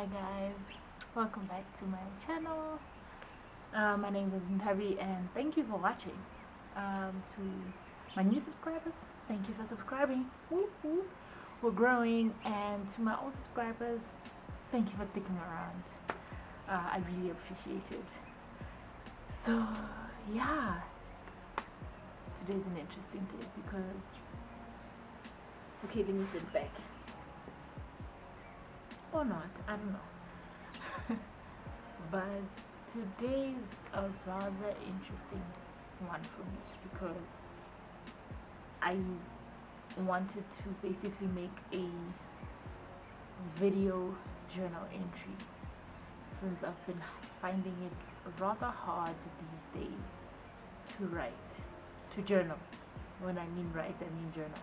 Hi guys, welcome back to my channel. My name is Nthabi and thank you for watching. To my new subscribers, thank you for subscribing. Woo woo. We're growing, and to my old subscribers, thank you for sticking around. I really appreciate it. So yeah, today's an interesting day because let me sit back. Or not, I don't know. But today's a rather interesting one for me because I wanted to basically make a video journal entry since I've been finding it rather hard these days to write, to journal. When I mean write, I mean journal.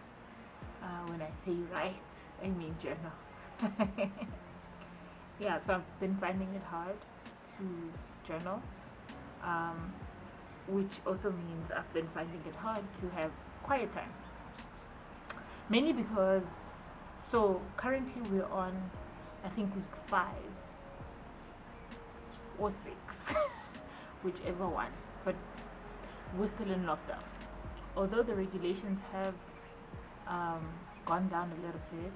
When I say write, I mean journal. Yeah, so I've been finding it hard to journal, which also means I've been finding it hard to have quiet time. Mainly because, so currently we're on, I think, week 5 or 6, whichever one, but we're still in lockdown. Although the regulations have gone down a little bit,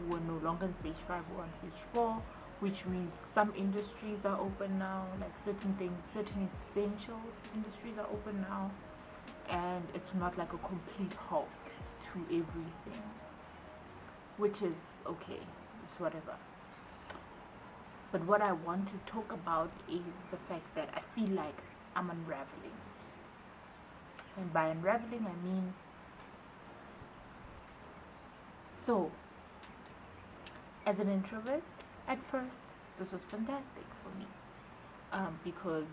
we're no longer in stage 5, we're on stage 4, which means some industries are open now, like certain things, certain essential industries are open now, and it's not like a complete halt to everything, which is okay, it's whatever. But what I want to talk about is the fact that I feel like I'm unraveling. And by unraveling, I mean, so as an introvert, at first, this was fantastic for me, because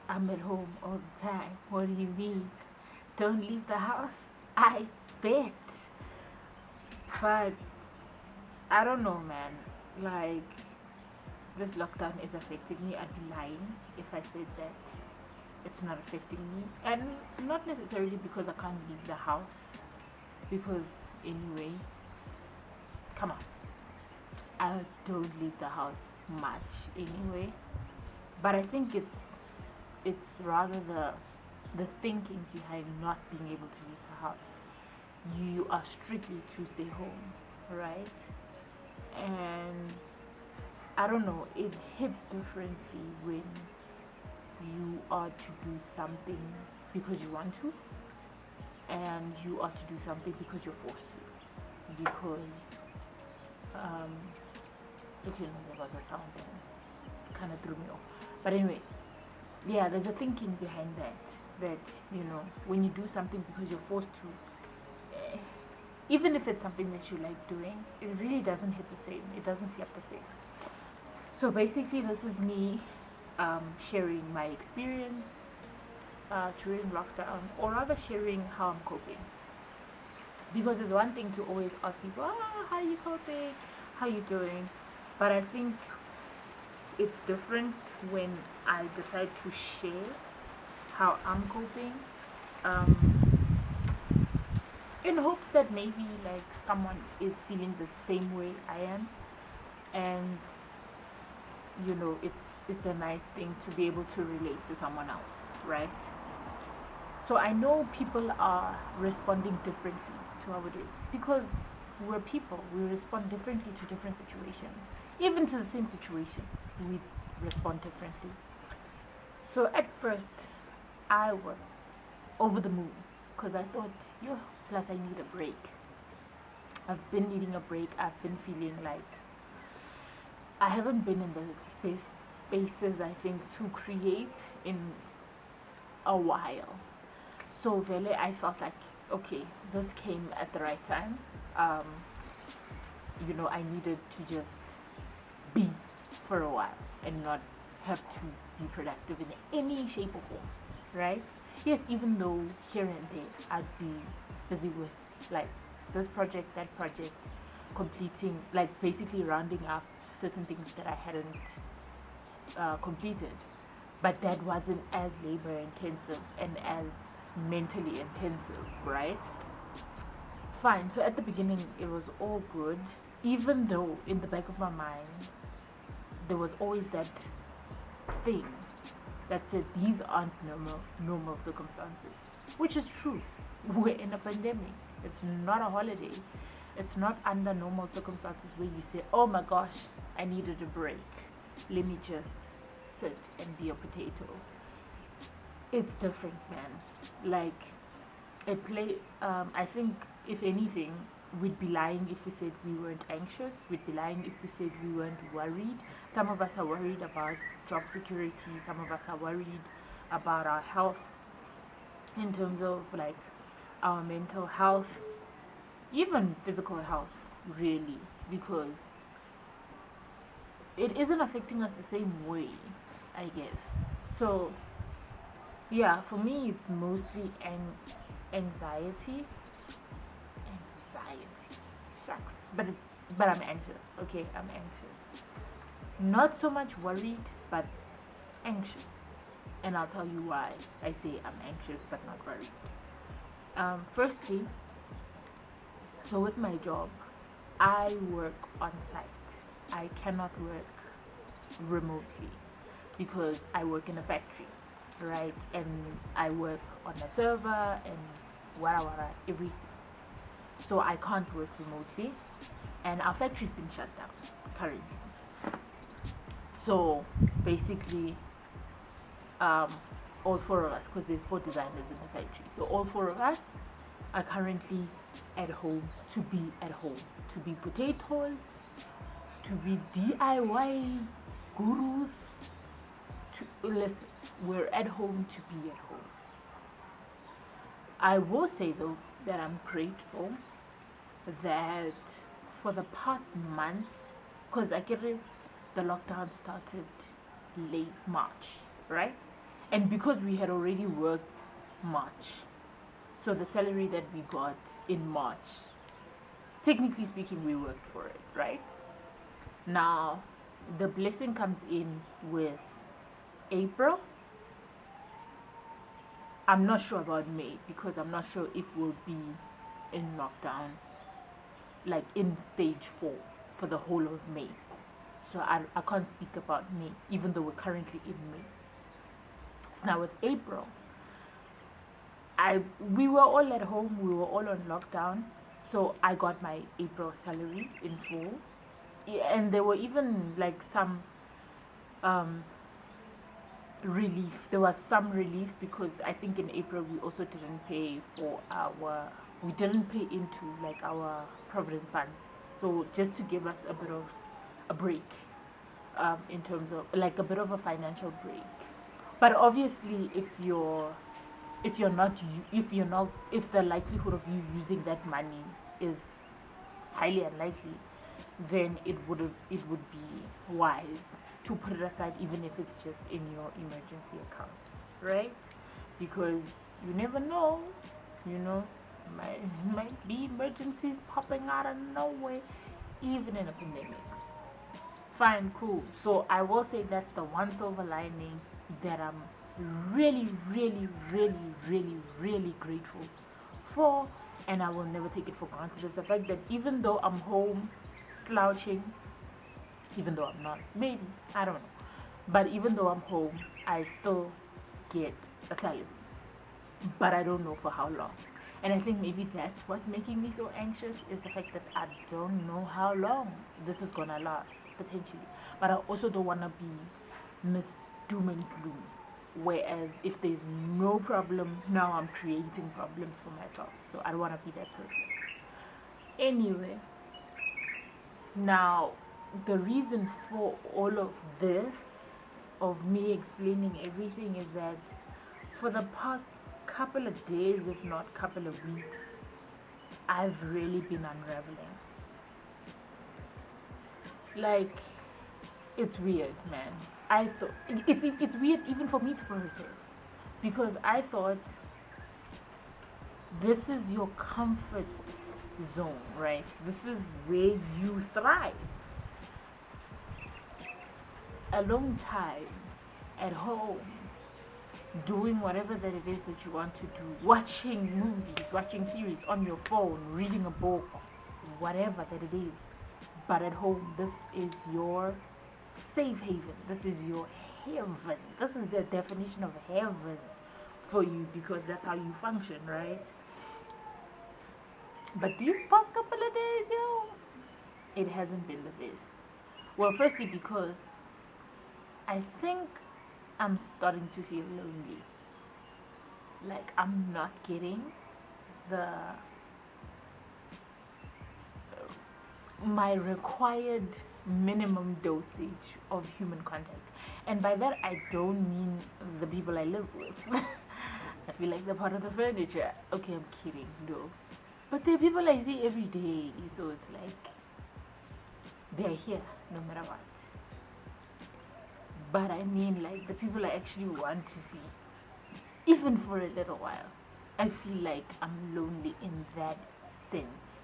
I'm at home all the time. What do you mean? Don't leave the house? I bet. But I don't know, man. Like, this lockdown is affecting me. I'd be lying if I said that it's not affecting me. And not necessarily because I can't leave the house, because anyway, come on, I don't leave the house much anyway. But I think it's rather the thinking behind not being able to leave the house. You are strictly to stay home, right? And I don't know, it hits differently when you are to do something because you want to, and you are to do something because you're forced to. Because okay, no, there was a sound that kind of threw me off. But anyway, yeah, there's a thinking behind that you know, when you do something because you're forced to, even if it's something that you like doing, it really doesn't hit the same, it doesn't slap the same. So basically, this is me sharing my experience during lockdown, or rather sharing how I'm coping. Because it's one thing to always ask people, how are you coping, how are you doing? But I think it's different when I decide to share how I'm coping, in hopes that maybe like someone is feeling the same way I am, and you know, it's a nice thing to be able to relate to someone else, right? So I know people are responding differently to how it is, because we're people, we respond differently to different situations. Even to the same situation, we respond differently. So at first, I was over the moon because I thought, yo, plus I need a break. I've been needing a break. I've been feeling like I haven't been in the best spaces, I think, to create in a while. So really, I felt like, okay, this came at the right time. You know, I needed to just be for a while and not have to be productive in any shape or form, right? Yes, even though here and there I'd be busy with like this project, that project, completing, like basically rounding up certain things that I hadn't completed, but that wasn't as labor intensive and as mentally intensive, right? Fine. So at the beginning it was all good, even though in the back of my mind there was always that thing that said these aren't normal circumstances, which is true. We're in a pandemic. It's not a holiday. It's not under normal circumstances where you say, oh my gosh, I needed a break. Let me just sit and be a potato. It's different, man. Like, I think, if anything, we'd be lying if we said we weren't anxious. We'd be lying if we said we weren't worried. Some of us are worried about job security. Some of us are worried about our health in terms of like our mental health, even physical health, really, because it isn't affecting us the same way, I guess. So, yeah, for me, it's mostly anxiety. Anxiety. Shucks. But I'm anxious. Okay, I'm anxious. Not so much worried, but anxious. And I'll tell you why I say I'm anxious but not worried. Firstly, so with my job, I work on site. I cannot work remotely because I work in a factory, right? And I work on a server and whatever, everything. So I can't work remotely, and our factory's been shut down currently. So basically, all four of us, because there's 4 designers in the factory, so all 4 of us are currently at home, to be at home, to be potatoes, to be DIY gurus. Listen, we're at home to be at home. I will say though that I'm grateful that for the past month, because I get it, the lockdown started late March, right? And because we had already worked March, so the salary that we got in March, technically speaking, we worked for it, right? Now, the blessing comes in with April. I'm not sure about May because I'm not sure if we'll be in lockdown, like in stage 4 for the whole of May. So I can't speak about May, even though we're currently in May. So now with April, we were all at home, we were all on lockdown, so I got my April salary in full. And there were even like some relief. There was some relief because I think in April we also didn't pay we didn't pay into like our provident funds. So just to give us a bit of a break, in terms of like a bit of a financial break. But obviously, if the likelihood of you using that money is highly unlikely, then it would be wise to put it aside, even if it's just in your emergency account, right? Because you never know, might be emergencies popping out of nowhere, even in a pandemic. Fine, cool. So I will say that's the one silver lining that I'm really, really, really, really, really grateful for, and I will never take it for granted, is the fact that even though I'm home slouching, even though I'm not, maybe, I don't know, but even though I'm home, I still get a salary, but I don't know for how long. And I think maybe that's what's making me so anxious, is the fact that I don't know how long this is gonna last, potentially. But I also don't want to be Miss Doom and Gloom, whereas if there's no problem, now I'm creating problems for myself. So I don't want to be that person. Anyway, now the reason for all of this, of me explaining everything, is that for the past couple of days, if not couple of weeks, I've really been unraveling. Like, it's weird, man. I thought it's weird even for me to process, because I thought this is your comfort zone, right? This is where you thrive. A long time at home, doing whatever that it is that you want to do, watching movies, watching series on your phone, reading a book, whatever that it is. But at home, this is your safe haven. This is your heaven. This is the definition of heaven for you because that's how you function, right? But these past couple of days, it hasn't been the best. Well, firstly, because I think I'm starting to feel lonely. Like, I'm not getting the my required minimum dosage of human contact. And by that, I don't mean the people I live with. I feel like they're part of the furniture. Okay, I'm kidding, no. But they're people I see every day, so it's like they're here no matter what. But I mean, like, the people I actually want to see, even for a little while. I feel like I'm lonely in that sense.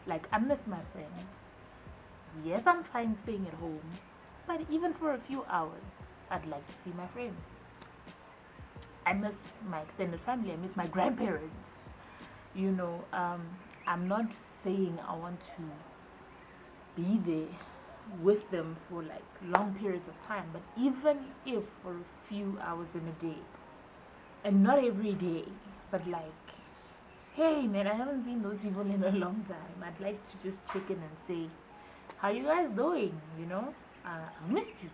Like, I miss my friends. Yes, I'm fine staying at home, but even for a few hours, I'd like to see my friends. I miss my extended family. I miss my grandparents. I'm not saying I want to be there with them for like long periods of time, but even if for a few hours in a day, and not every day, but like, hey man, I haven't seen those people in a long time. I'd like to just check in and say, how you guys doing? I've missed you.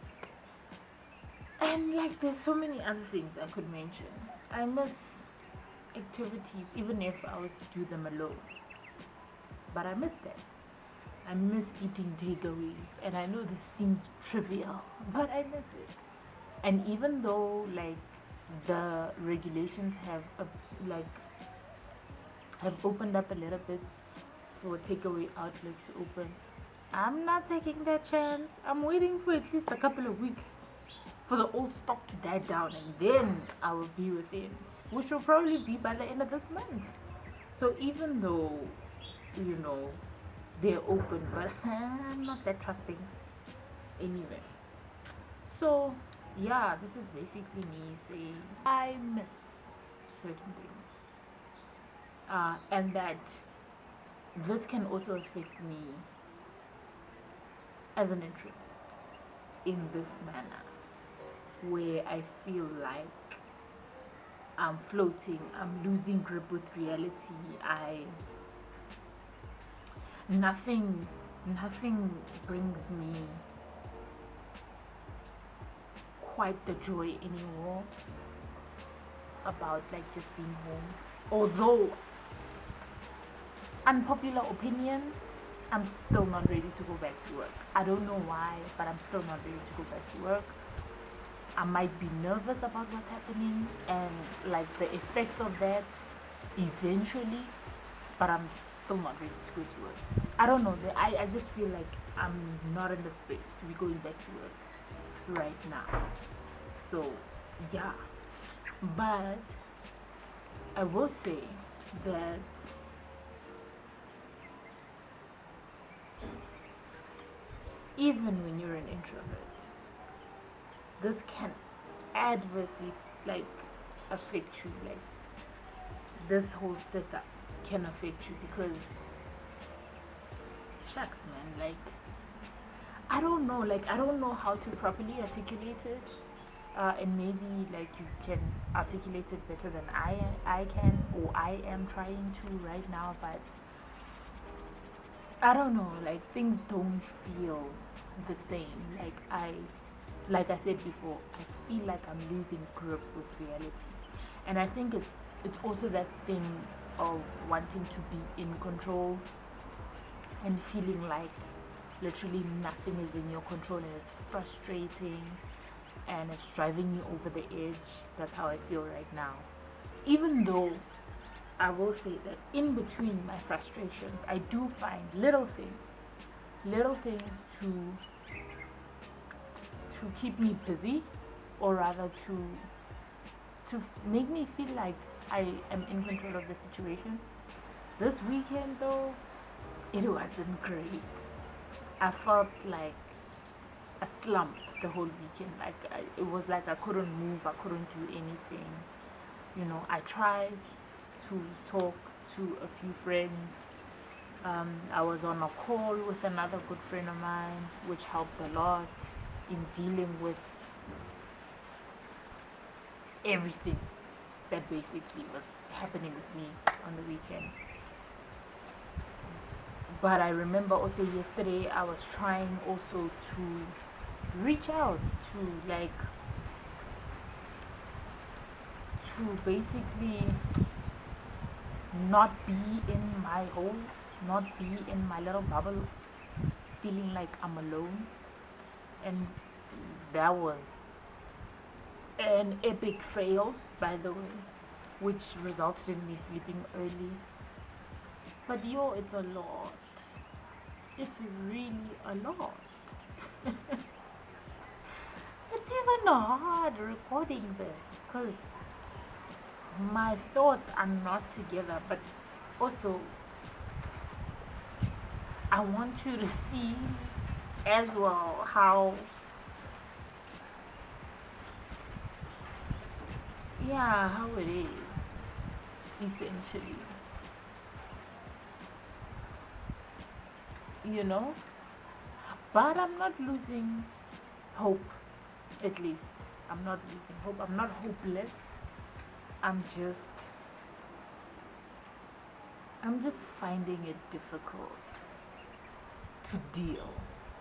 And like, there's so many other things I could mention. I miss activities, even if I was to do them alone. But I miss them. I miss eating takeaways, and I know this seems trivial, but I miss it. And even though like the regulations have opened up a little bit for takeaway outlets to open, I'm not taking that chance. I'm waiting for at least a couple of weeks for the old stock to die down, and then I will be within, which will probably be by the end of this month. So even though, they're open, but I'm not that trusting anyway. So yeah, this is basically me saying I miss certain things, and that this can also affect me as an introvert in this manner, where I feel like I'm floating, I'm losing grip with reality. Nothing brings me quite the joy anymore about like just being home. Although, unpopular opinion, I'm still not ready to go back to work. I don't know why, but I'm still not ready to go back to work. I might be nervous about what's happening and like the effects of that eventually, but I'm still not ready to go to work. I don't know. I just feel like I'm not in the space to be going back to work right now. So, yeah. But I will say that even when you're an introvert, this can adversely like affect you. Like, this whole setup can affect you because shucks man, like I don't know how to properly articulate it, and maybe like you can articulate it better than I can, or I am trying to right now, but I don't know, like things don't feel the same. Like I said before, I feel like I'm losing grip with reality. And I think it's also that thing of wanting to be in control and feeling like literally nothing is in your control, and it's frustrating and it's driving you over the edge. That's how I feel right now. Even though I will say that in between my frustrations, I do find little things to keep me busy, or rather to make me feel like I am in control of the situation. This weekend though, it wasn't great. I felt like a slump the whole weekend. It was like I couldn't move, I couldn't do anything. I tried to talk to a few friends, I was on a call with another good friend of mine, which helped a lot in dealing with everything that basically was happening with me on the weekend. But I remember also yesterday I was trying also to reach out to basically not be in my hole, not be in my little bubble, feeling like I'm alone. And that was an epic fail, by the way, which resulted in me sleeping early. But yo, it's a lot. It's really a lot. It's even hard recording this because my thoughts are not together, but also I want you to see as well how, yeah, how it is essentially, you know. But I'm not losing hope, at least. I'm not losing hope. I'm not hopeless. I'm just finding it difficult to deal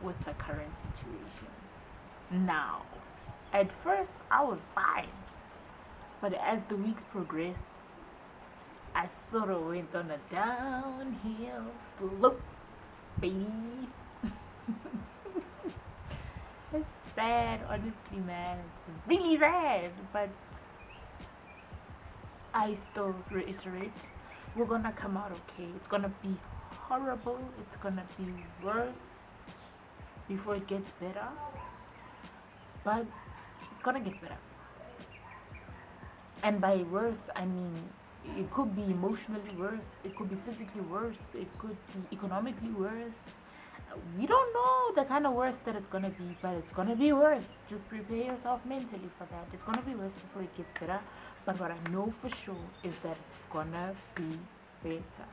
with the current situation. Now, at first I was fine, but as the weeks progressed, I sort of went on a downhill slope, baby. It's sad, honestly, man. It's really sad, but I still reiterate, we're gonna come out okay. It's gonna be horrible, it's gonna be worse before it gets better, but it's gonna get better. And by worse, I mean it could be emotionally worse, it could be physically worse, it could be economically worse. We don't know the kind of worse that it's gonna be, but it's gonna be worse. Just prepare yourself mentally for that. It's gonna be worse before it gets better. But what I know for sure is that it's gonna be better.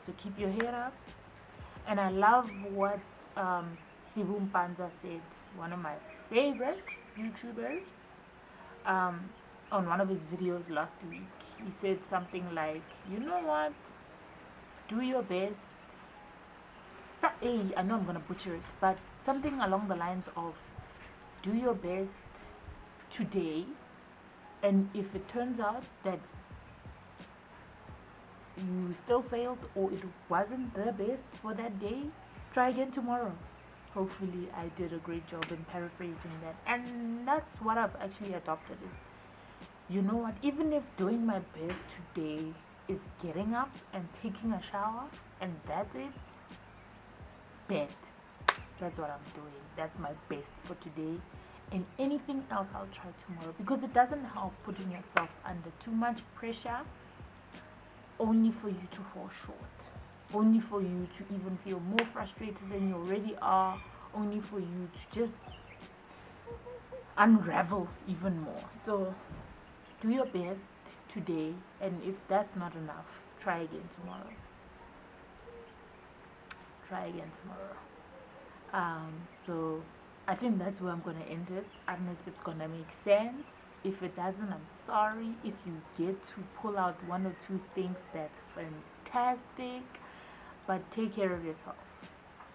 So keep your head up. And I love what Sibu Mpanza said, one of my favorite YouTubers, on one of his videos last week. He said something like, you know what? Do your best. So, I know I'm gonna butcher it, but something along the lines of do your best today, and if it turns out that you still failed or it wasn't the best for that day, try again tomorrow. Hopefully I did a great job in paraphrasing that, and that's what I've actually adopted is, you know what, even if doing my best today is getting up and taking a shower and that's it, bet that's what I'm doing. That's my best for today, and anything else I'll try tomorrow, because it doesn't help putting yourself under too much pressure only for you to fall short, only for you to even feel more frustrated than you already are, only for you to just unravel even more. So do your best today, and if that's not enough, try again tomorrow. Try again tomorrow. So I think that's where I'm gonna end it. I don't know if it's gonna make sense. If it doesn't, I'm sorry. If you get to pull out one or two things, that's fantastic. But take care of yourself.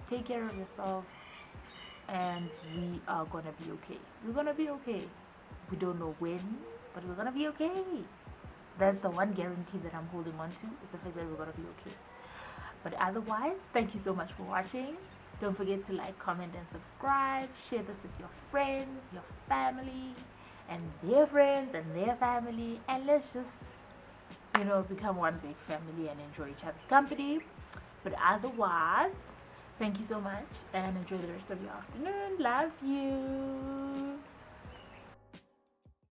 Take care of yourself, and we are gonna be okay. We're gonna be okay. We don't know when, but we're gonna be okay. That's the one guarantee that I'm holding on to, is the fact that we're gonna be okay. But otherwise, thank you so much for watching. Don't forget to like, comment, and subscribe. Share this with your friends, your family, and their friends and their family. And let's just, become one big family and enjoy each other's company. But otherwise, thank you so much and enjoy the rest of your afternoon. Love you.